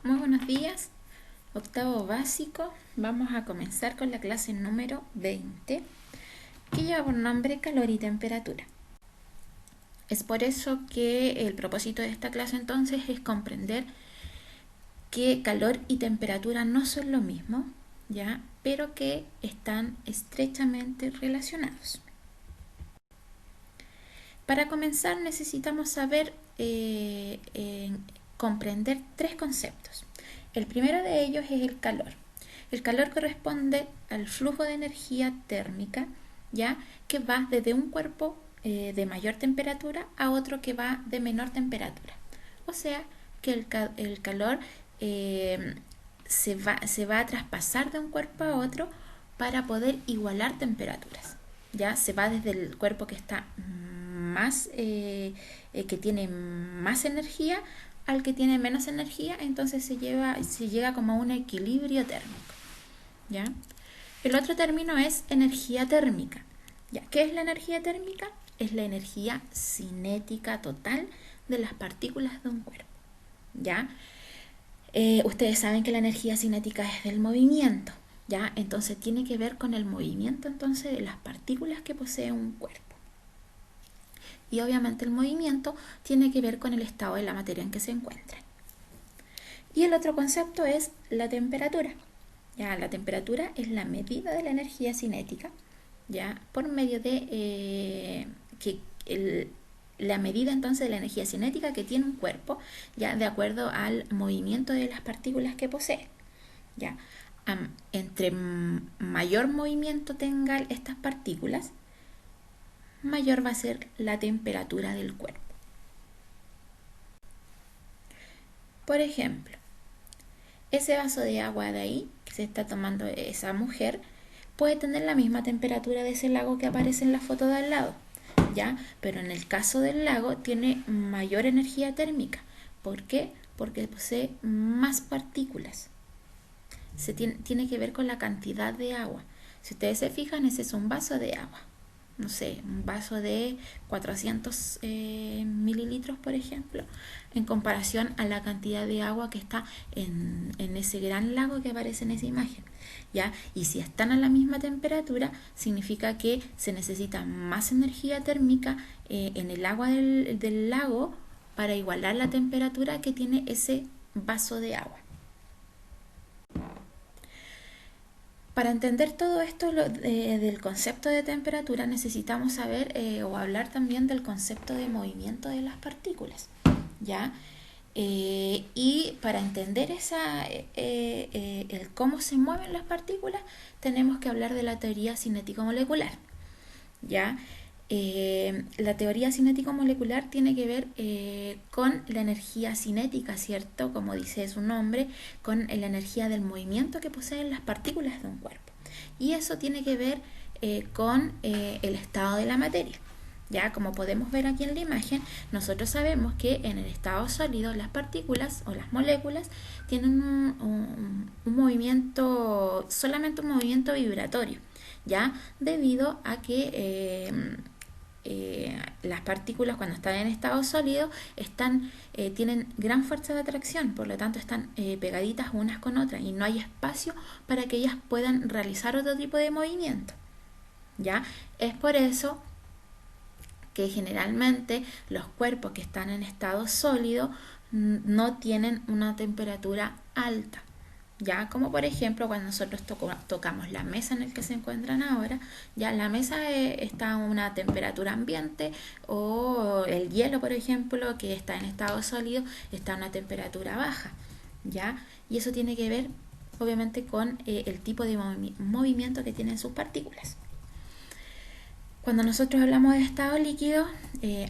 Muy buenos días, octavo básico. Vamos a comenzar con la clase número 20, que lleva por nombre calor y temperatura. Es por eso que el propósito de esta clase entonces es comprender que calor y temperatura no son lo mismo, ¿ya? Pero que están estrechamente relacionados. Para comenzar necesitamos saber comprender tres conceptos. El primero de ellos es el calor. El calor corresponde al flujo de energía térmica, ¿ya? Que va desde un cuerpo de mayor temperatura a otro que va de menor temperatura. O sea que el calor se va a traspasar de un cuerpo a otro para poder igualar temperaturas. Ya se va desde el cuerpo que está que tiene más energía al que tiene menos energía, entonces se llega como a un equilibrio térmico. ¿Ya? El otro término es energía térmica. ¿Ya? ¿Qué es la energía térmica? Es la energía cinética total de las partículas de un cuerpo. ¿Ya? Ustedes saben que la energía cinética es del movimiento, ¿ya? Entonces tiene que ver con el movimiento entonces de las partículas que posee un cuerpo. Y obviamente el movimiento tiene que ver con el estado de la materia en que se encuentra. Y el otro concepto es la temperatura. Ya, la temperatura es la medida de la energía cinética, ya, por medio de la medida entonces de la energía cinética que tiene un cuerpo, ya, de acuerdo al movimiento de las partículas que posee. Ya, entre mayor movimiento tengan estas partículas, mayor va a ser la temperatura del cuerpo. Por ejemplo, ese vaso de agua de ahí que se está tomando esa mujer puede tener la misma temperatura de ese lago que aparece en la foto de al lado, ¿ya? Pero en el caso del lago tiene mayor energía térmica. ¿Por qué? Porque posee más partículas. Tiene que ver con la cantidad de agua. Si ustedes se fijan, ese es un vaso de agua. No sé, un vaso de 400 mililitros, por ejemplo, en comparación a la cantidad de agua que está en ese gran lago que aparece en esa imagen. ¿Ya? Y si están a la misma temperatura, significa que se necesita más energía térmica en el agua del lago para igualar la temperatura que tiene ese vaso de agua. Para entender todo esto del concepto de temperatura necesitamos saber o hablar también del concepto de movimiento de las partículas, ¿ya? Y para entender el cómo se mueven las partículas tenemos que hablar de la teoría cinético-molecular, ¿ya? La teoría cinético-molecular tiene que ver con la energía cinética, ¿cierto? Como dice su nombre, con la energía del movimiento que poseen las partículas de un cuerpo. Y eso tiene que ver con el estado de la materia. Ya, como podemos ver aquí en la imagen, nosotros sabemos que en el estado sólido las partículas o las moléculas tienen un movimiento, solamente un movimiento vibratorio, ya, debido a que las partículas cuando están en estado sólido tienen gran fuerza de atracción, por lo tanto están pegaditas unas con otras y no hay espacio para que ellas puedan realizar otro tipo de movimiento. ¿Ya? Es por eso que generalmente los cuerpos que están en estado sólido no tienen una temperatura alta. Ya, como por ejemplo cuando nosotros tocamos la mesa en la que se encuentran ahora, ya la mesa está a una temperatura ambiente, o el hielo, por ejemplo, que está en estado sólido, está a una temperatura baja, ya, y eso tiene que ver obviamente con el tipo de movimiento que tienen sus partículas. Cuando nosotros hablamos de estado líquido,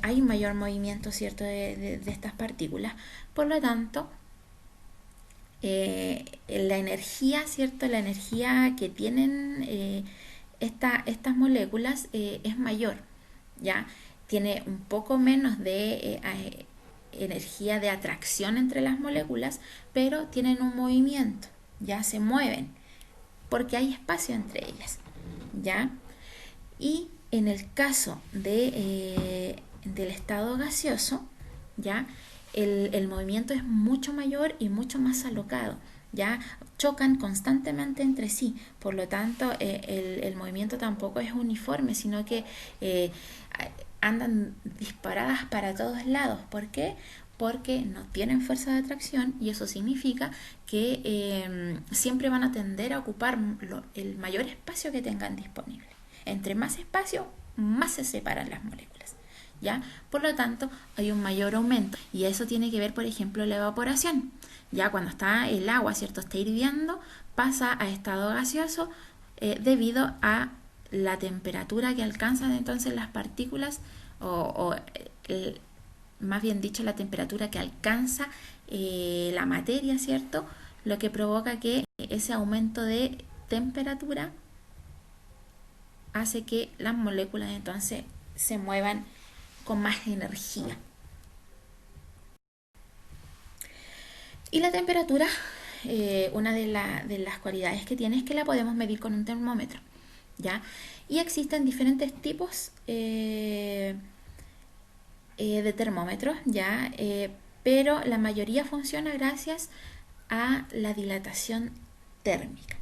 hay un mayor movimiento, ¿cierto?, de estas partículas. Por lo tanto, la energía, ¿cierto?, la energía que tienen estas moléculas es mayor, ¿ya? Tiene un poco menos de energía de atracción entre las moléculas, pero tienen un movimiento, ya se mueven, porque hay espacio entre ellas, ¿ya? Y en el caso del estado gaseoso, ¿ya? el movimiento es mucho mayor y mucho más alocado. Ya chocan constantemente entre sí, por lo tanto el movimiento tampoco es uniforme, sino que andan disparadas para todos lados. ¿Por qué? Porque no tienen fuerza de atracción y eso significa que siempre van a tender a ocupar el mayor espacio que tengan disponible. Entre más espacio, más se separan las moléculas. ¿Ya? Por lo tanto, hay un mayor aumento y eso tiene que ver, por ejemplo, la evaporación. Ya cuando está el agua, ¿cierto? Está hirviendo, pasa a estado gaseoso debido a la temperatura que alcanzan entonces las partículas o más bien dicho la temperatura que alcanza la materia, ¿cierto? Lo que provoca que ese aumento de temperatura hace que las moléculas entonces se muevan con más energía. Y la temperatura, una de las cualidades que tiene es que la podemos medir con un termómetro, ¿ya? Y existen diferentes tipos de termómetros, ¿ya? Pero la mayoría funciona gracias a la dilatación térmica,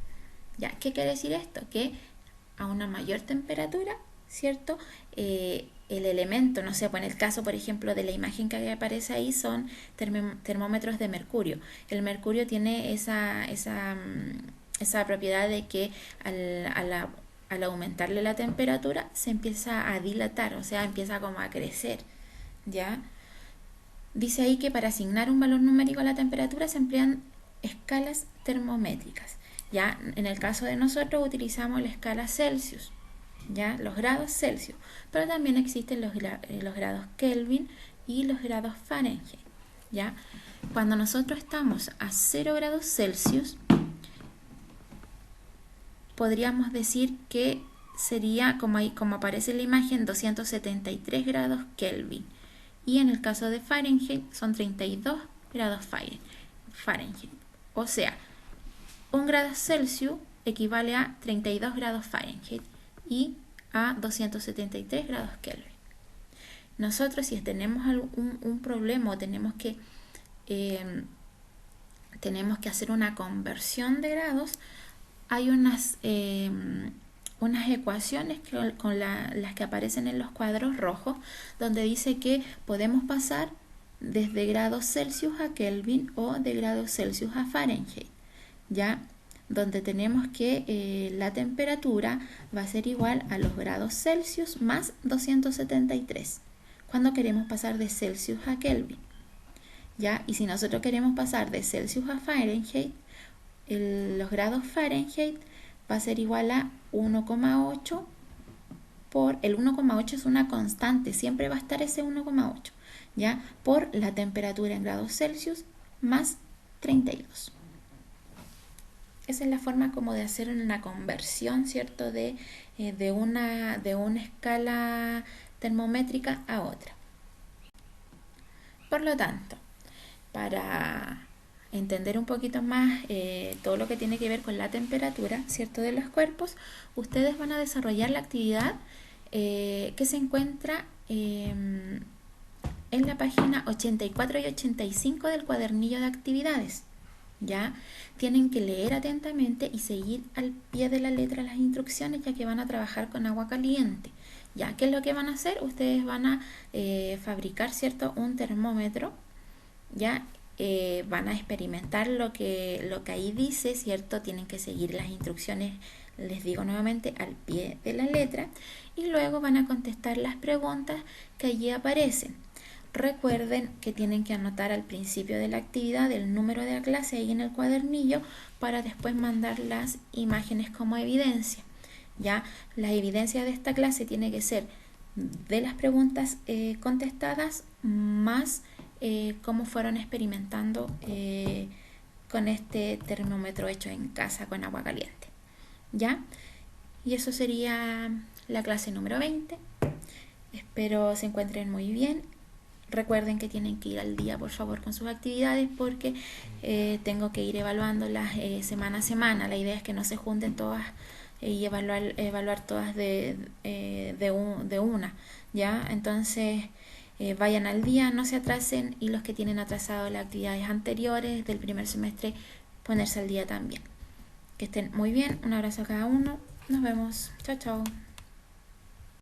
¿ya? ¿Qué quiere decir esto? Que a una mayor temperatura, ¿cierto? El elemento, no sé, pues en el caso, por ejemplo, de la imagen que aparece ahí son termómetros de mercurio. El mercurio tiene esa propiedad de que al aumentarle la temperatura se empieza a dilatar, o sea, empieza como a crecer, ¿ya? Dice ahí que para asignar un valor numérico a la temperatura se emplean escalas termométricas. Ya en el caso de nosotros utilizamos la escala Celsius, ya los grados Celsius, pero también existen los grados Kelvin y los grados Fahrenheit. Ya cuando nosotros estamos a 0 grados Celsius, podríamos decir que sería, como aparece en la imagen, 273 grados Kelvin. Y en el caso de Fahrenheit son 32 grados Fahrenheit. O sea, 1 grado Celsius equivale a 32 grados Fahrenheit y a 273 grados Kelvin. Nosotros, si tenemos un problema o tenemos que hacer una conversión de grados, hay unas ecuaciones con las que aparecen en los cuadros rojos, donde dice que podemos pasar desde grados Celsius a Kelvin o de grados Celsius a Fahrenheit, ya donde tenemos que la temperatura va a ser igual a los grados Celsius más 273 cuando queremos pasar de Celsius a Kelvin, ya. Y si nosotros queremos pasar de Celsius a Fahrenheit, los grados Fahrenheit va a ser igual a 1,8 por, el 1,8 es una constante, siempre va a estar ese 1,8, ya, por la temperatura en grados Celsius más 32. Esa es la forma como de hacer una conversión, ¿cierto? De una escala termométrica a otra. Por lo tanto, para entender un poquito más todo lo que tiene que ver con la temperatura, ¿cierto? De los cuerpos, ustedes van a desarrollar la actividad que se encuentra en la página 84 y 85 del cuadernillo de actividades. ¿Ya? Tienen que leer atentamente y seguir al pie de la letra las instrucciones, ya que van a trabajar con agua caliente. ¿Ya? ¿Qué es lo que van a hacer? Ustedes van a fabricar, ¿cierto? Un termómetro, ¿ya? Van a experimentar lo que ahí dice, ¿cierto? Tienen que seguir las instrucciones, les digo nuevamente, al pie de la letra, y luego van a contestar las preguntas que allí aparecen. Recuerden que tienen que anotar al principio de la actividad el número de la clase ahí en el cuadernillo para después mandar las imágenes como evidencia. Ya, la evidencia de esta clase tiene que ser de las preguntas contestadas más cómo fueron experimentando con este termómetro hecho en casa con agua caliente. ¿Ya? Y eso sería la clase número 20. Espero se encuentren muy bien. Recuerden que tienen que ir al día, por favor, con sus actividades porque tengo que ir evaluándolas semana a semana. La idea es que no se junten todas y evaluar todas de una, ¿ya? Entonces, vayan al día, no se atrasen, y los que tienen atrasado las actividades anteriores del primer semestre, ponerse al día también. Que estén muy bien, un abrazo a cada uno, nos vemos, chao chao.